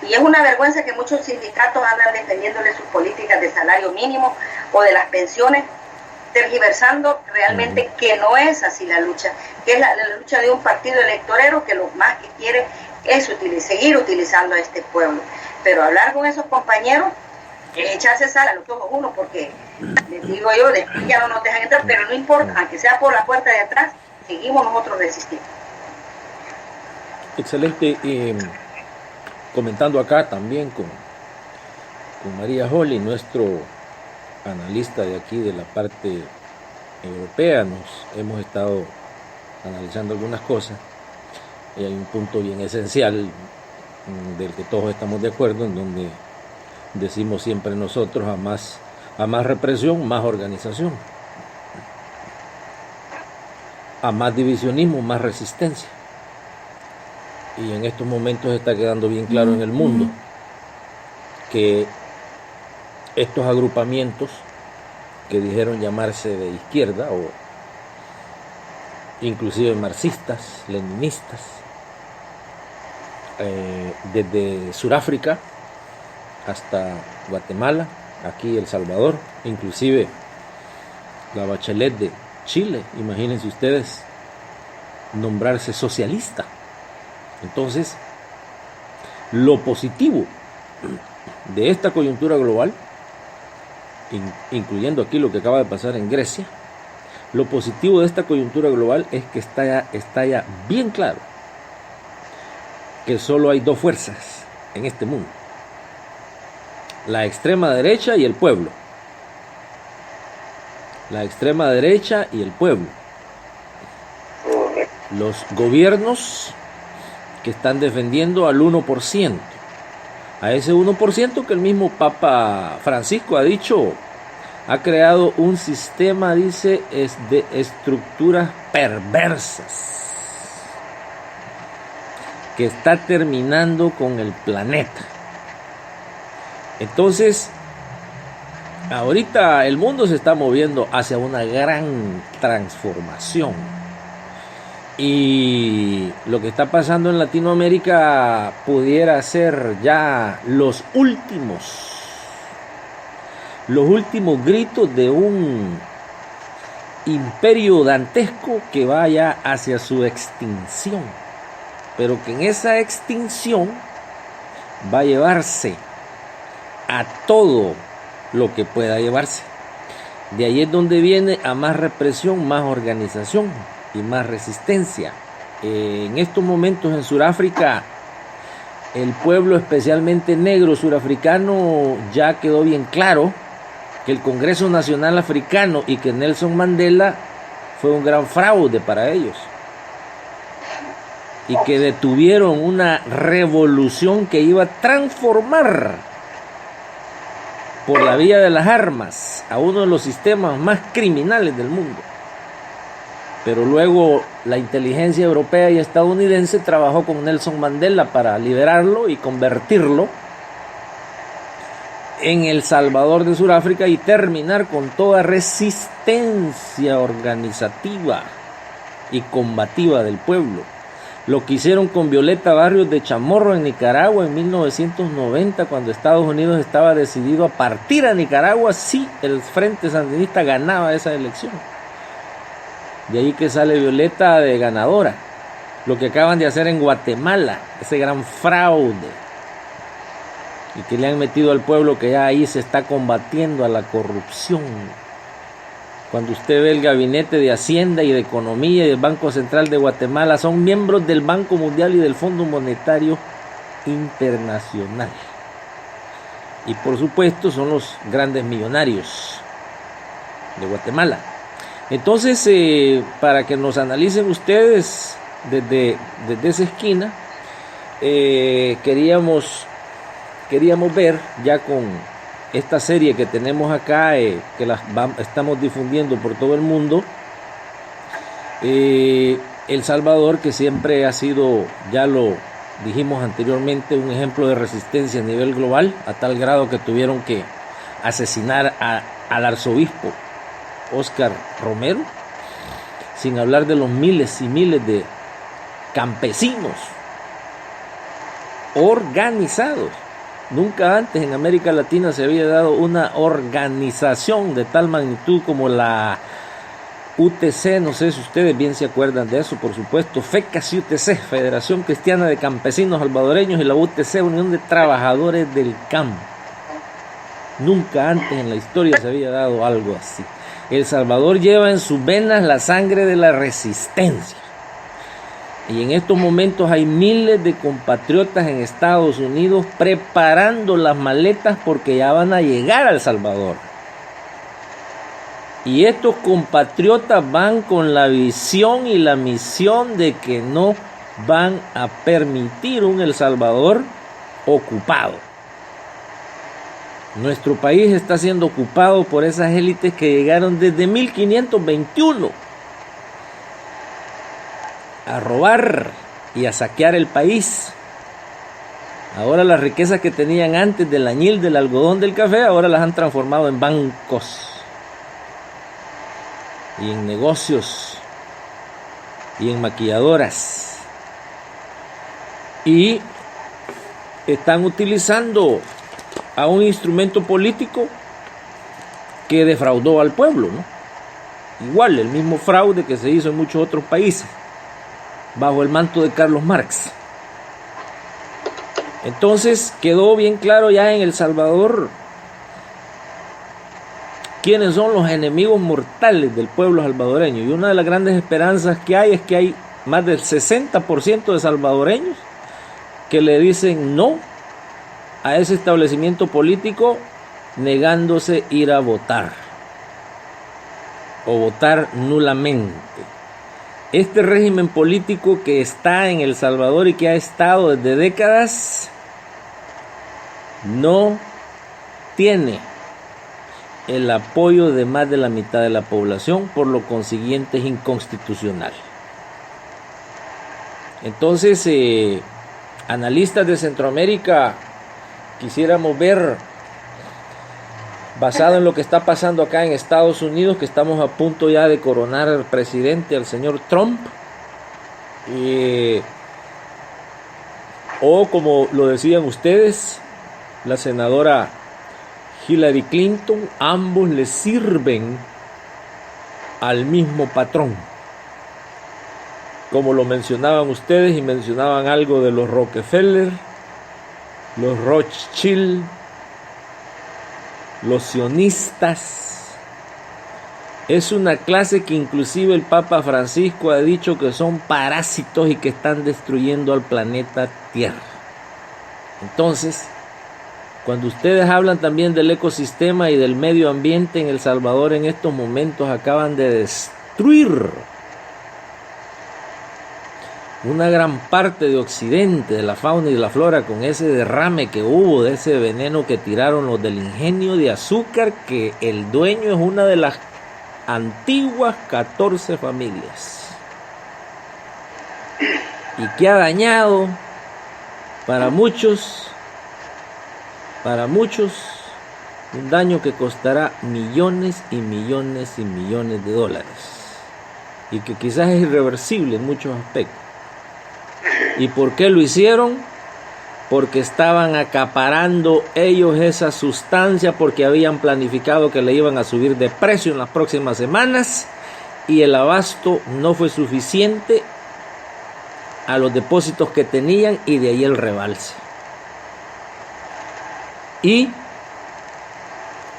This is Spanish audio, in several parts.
Y es una vergüenza que muchos sindicatos andan defendiéndole sus políticas de salario mínimo o de las pensiones, tergiversando realmente que no es así la lucha, que es la lucha de un partido electorero que lo más que quiere es seguir utilizando a este pueblo. Pero hablar con esos compañeros es echarse sal a los ojos uno, porque les digo yo, después ya no nos dejan entrar, pero no importa, aunque sea por la puerta de atrás, seguimos nosotros resistiendo. Excelente. Comentando acá también con María Holly, nuestro analista de aquí de la parte europea, hemos estado analizando algunas cosas y hay un punto bien esencial del que todos estamos de acuerdo, en donde decimos siempre nosotros a más represión, más organización, a más divisionismo, más resistencia. Y en estos momentos está quedando bien claro en el mundo que estos agrupamientos que dijeron llamarse de izquierda o inclusive marxistas, leninistas, desde Sudáfrica hasta Guatemala, aquí El Salvador, inclusive la Bachelet de Chile, imagínense ustedes nombrarse socialista. Entonces, lo positivo de esta coyuntura global, incluyendo aquí lo que acaba de pasar en Grecia, lo positivo de esta coyuntura global es que está ya bien claro que solo hay dos fuerzas en este mundo: la extrema derecha y el pueblo. La extrema derecha y el pueblo. Los gobiernos que están defendiendo al 1%, a ese 1% que el mismo Papa Francisco ha dicho, ha creado un sistema, dice, de estructuras perversas que está terminando con el planeta. Entonces, ahorita el mundo se está moviendo hacia una gran transformación. Y lo que está pasando en Latinoamérica pudiera ser ya los últimos gritos de un imperio dantesco que vaya hacia su extinción, pero que en esa extinción va a llevarse a todo lo que pueda llevarse. De ahí es donde viene a más represión, más organización y más resistencia. En estos momentos en Sudáfrica, el pueblo, especialmente negro surafricano, ya quedó bien claro que el Congreso Nacional Africano y que Nelson Mandela fue un gran fraude para ellos, y que detuvieron una revolución que iba a transformar por la vía de las armas a uno de los sistemas más criminales del mundo. Pero luego la inteligencia europea y estadounidense trabajó con Nelson Mandela para liberarlo y convertirlo en el Salvador de Sudáfrica y terminar con toda resistencia organizativa y combativa del pueblo. Lo que hicieron con Violeta Barrios de Chamorro en Nicaragua en 1990, cuando Estados Unidos estaba decidido a partir a Nicaragua si el Frente Sandinista ganaba esa elección. De ahí que sale Violeta de ganadora. Lo que acaban de hacer en Guatemala, ese gran fraude, y que le han metido al pueblo, que ya ahí se está combatiendo a la corrupción. Cuando usted ve el Gabinete de Hacienda y de Economía y del Banco Central de Guatemala, son miembros del Banco Mundial y del Fondo Monetario Internacional. Y por supuesto son los grandes millonarios de Guatemala. Entonces, para que nos analicen ustedes desde esa esquina, queríamos ver ya con esta serie que tenemos acá, que estamos difundiendo por todo el mundo, El Salvador, que siempre ha sido, ya lo dijimos anteriormente, un ejemplo de resistencia a nivel global, a tal grado que tuvieron que asesinar al arzobispo Óscar Romero, sin hablar de los miles y miles de campesinos organizados. Nunca antes en América Latina se había dado una organización de tal magnitud como la UTC, no sé si ustedes bien se acuerdan de eso, por supuesto, FECAS y UTC, Federación Cristiana de Campesinos Salvadoreños, y la UTC, Unión de Trabajadores del Campo. Nunca antes en la historia se había dado algo así. El Salvador lleva en sus venas la sangre de la resistencia. Y en estos momentos hay miles de compatriotas en Estados Unidos preparando las maletas porque ya van a llegar a El Salvador. Y estos compatriotas van con la visión y la misión de que no van a permitir un El Salvador ocupado. Nuestro país está siendo ocupado por esas élites que llegaron desde 1521 a robar y a saquear el país. Ahora las riquezas que tenían antes del añil, del algodón, del café, ahora las han transformado en bancos y en negocios y en maquilladoras, y están utilizando a un instrumento político que defraudó al pueblo, ¿no? Igual el mismo fraude que se hizo en muchos otros países bajo el manto de Carlos Marx. Entonces quedó bien claro ya en El Salvador quiénes son los enemigos mortales del pueblo salvadoreño, y una de las grandes esperanzas que hay es que hay más del 60% de salvadoreños que le dicen no a ese establecimiento político, negándose ir a votar o votar nulamente. Este régimen político que está en El Salvador y que ha estado desde décadas no tiene el apoyo de más de la mitad de la población, por lo consiguiente es inconstitucional. Entonces, analistas de Centroamérica, quisiéramos ver, basado en lo que está pasando acá en Estados Unidos, que estamos a punto ya de coronar al presidente, al señor Trump, o como lo decían ustedes, la senadora Hillary Clinton, ambos le sirven al mismo patrón. Como lo mencionaban ustedes y mencionaban algo de los Rockefeller, los Rothschild, los sionistas. Es una clase que inclusive el Papa Francisco ha dicho que son parásitos y que están destruyendo al planeta Tierra. Entonces, cuando ustedes hablan también del ecosistema y del medio ambiente en El Salvador, en estos momentos acaban de destruir una gran parte de Occidente, de la fauna y de la flora, con ese derrame que hubo de ese veneno que tiraron los del ingenio de azúcar, que el dueño es una de las antiguas 14 familias, y que ha dañado para muchos un daño que costará millones y millones y millones de dólares, y que quizás es irreversible en muchos aspectos. ¿Y por qué lo hicieron? Porque estaban acaparando ellos esa sustancia, porque habían planificado que le iban a subir de precio en las próximas semanas, y el abasto no fue suficiente a los depósitos que tenían, y de ahí el rebalse. Y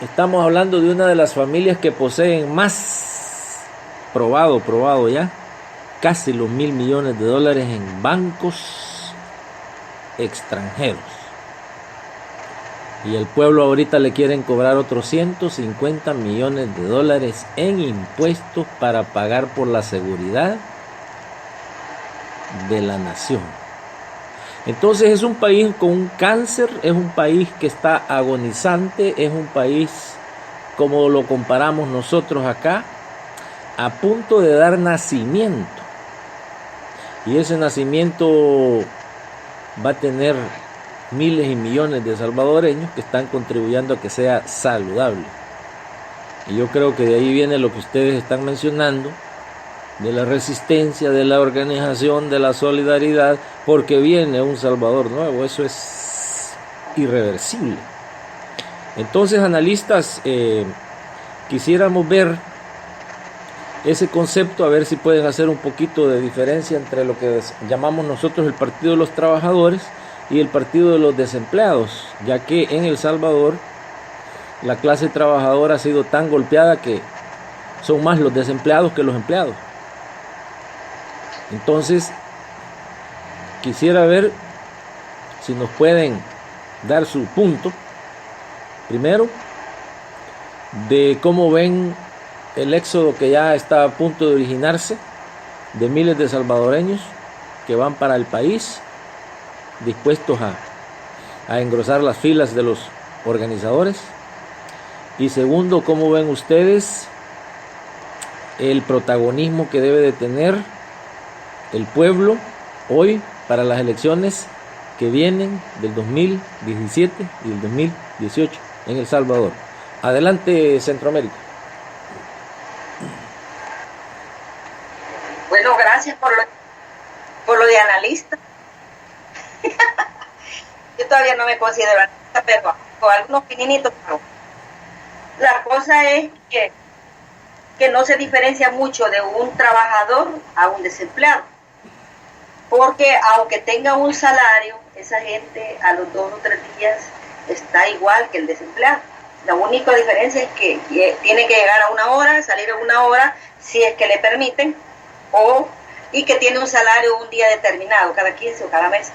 estamos hablando de una de las familias que poseen más, probado ya, casi los $1,000 millones en bancos extranjeros. Y el pueblo ahorita le quieren cobrar otros $150 millones en impuestos para pagar por la seguridad de la nación. Entonces es un país con un cáncer, es un país que está agonizante, es un país, como lo comparamos nosotros acá, a punto de dar nacimiento. Y ese nacimiento va a tener miles y millones de salvadoreños que están contribuyendo a que sea saludable. Y yo creo que de ahí viene lo que ustedes están mencionando, de la resistencia, de la organización, de la solidaridad, porque viene un Salvador nuevo. Eso es irreversible. Entonces, analistas, quisiéramos ver ese concepto, a ver si pueden hacer un poquito de diferencia entre lo que llamamos nosotros el Partido de los Trabajadores y el Partido de los Desempleados, ya que en El Salvador la clase trabajadora ha sido tan golpeada que son más los desempleados que los empleados. Entonces, quisiera ver si nos pueden dar su punto, primero, de cómo ven el éxodo que ya está a punto de originarse de miles de salvadoreños que van para el país dispuestos a engrosar las filas de los organizadores. Y segundo, cómo ven ustedes el protagonismo que debe de tener el pueblo hoy para las elecciones que vienen del 2017 y del 2018 en El Salvador. Adelante, Centroamérica. Bueno, gracias por lo de analista. Yo todavía no me considero analista, pero con algunos pinitos. La cosa es que no se diferencia mucho de un trabajador a un desempleado. Porque aunque tenga un salario, esa gente a los 2 o 3 días está igual que el desempleado. La única diferencia es que tiene que llegar a 1 hora, salir a 1 hora, si es que le permiten, y que tiene un salario un día determinado, cada 15 o cada mes,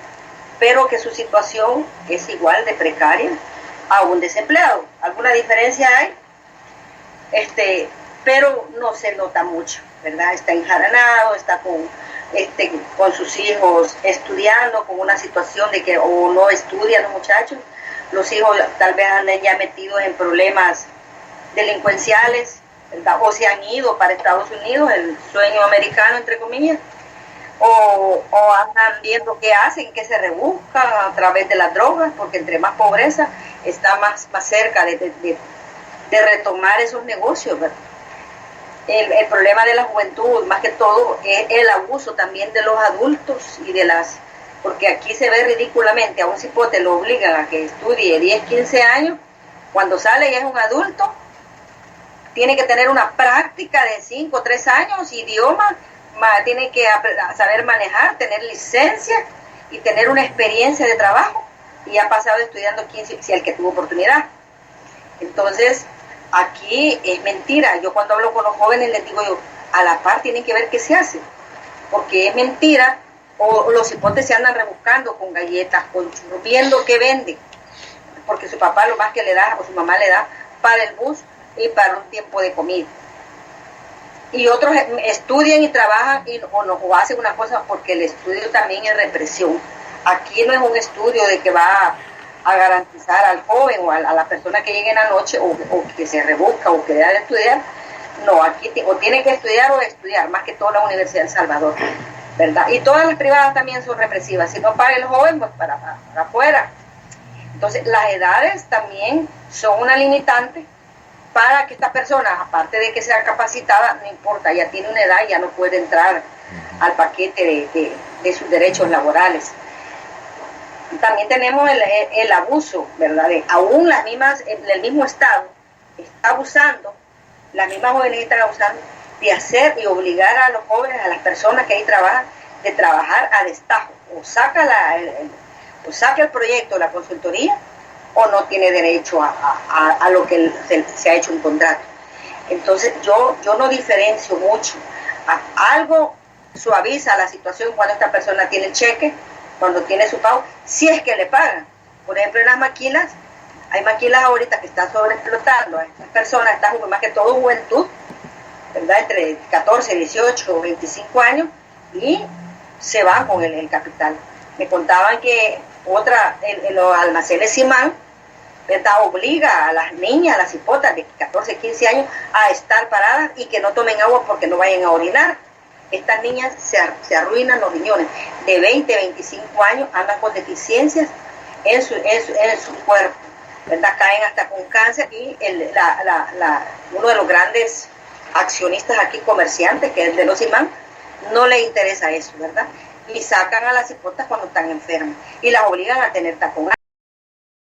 pero que su situación es igual de precaria a un desempleado. ¿Alguna diferencia hay? Pero no se nota mucho, ¿verdad? Está enjaranado, está con sus hijos estudiando, con una situación de que o no estudian los muchachos, los hijos tal vez andan ya metidos en problemas delincuenciales, ¿verdad? O se han ido para Estados Unidos, el sueño americano, entre comillas, o andan viendo qué hacen, qué se rebuscan a través de las drogas, porque entre más pobreza está más cerca de retomar esos negocios, ¿verdad? El problema de la juventud, más que todo, es el abuso también de los adultos y porque aquí se ve ridículamente, a un cipote lo obligan a que estudie 10, 15 años, cuando sale ya es un adulto, tiene que tener una práctica de 5, 3 años, idioma, tiene que saber manejar, tener licencia y tener una experiencia de trabajo, y ha pasado estudiando 15, si el que tuvo oportunidad. Entonces, aquí es mentira. Yo cuando hablo con los jóvenes les digo yo, a la par tienen que ver qué se hace, porque es mentira, o los hipotes se andan rebuscando con galletas, con churros, viendo qué venden, porque su papá lo más que le da, o su mamá le da, para el bus y para un tiempo de comida. Y otros estudian y trabajan o hacen una cosa, porque el estudio también es represión. Aquí no es un estudio de que va a garantizar al joven o a la persona que llegue en la noche o que se rebusca o que debe de estudiar. No, aquí o tiene que estudiar o estudiar, más que toda la Universidad de El Salvador, ¿verdad? Y todas las privadas también son represivas. Si no paga el joven, pues para afuera. Entonces, las edades también son una limitante para que esta persona, aparte de que sea capacitada, no importa, ya tiene una edad, ya no puede entrar al paquete de sus derechos laborales. También tenemos el abuso, ¿verdad? Aún las mismas, el mismo Estado está abusando, las mismas jóvenes están abusando de hacer y obligar a los jóvenes, a las personas que ahí trabajan, de trabajar a destajo. O saca el proyecto, la consultoría, o no tiene derecho a lo que se ha hecho un contrato. Entonces yo no diferencio mucho. Algo suaviza la situación cuando esta persona tiene el cheque, cuando tiene su pago, si es que le pagan. Por ejemplo, en las maquilas, hay maquilas ahorita que están sobreexplotando a estas personas, más que todo juventud, ¿verdad? Entre 14, 18 o 25 años, y se van con el capital. Me contaban que en los almacenes Simán, ¿verdad?, obliga a las niñas, a las hipotas de 14, 15 años a estar paradas y que no tomen agua porque no vayan a orinar. Estas niñas se arruinan los riñones. De 20, 25 años andan con deficiencias en su cuerpo, ¿verdad? Caen hasta con cáncer, y uno de los grandes accionistas aquí, comerciantes, que es de los imán, no le interesa eso, ¿verdad? Y sacan a las hipotas cuando están enfermas y las obligan a tener tacón.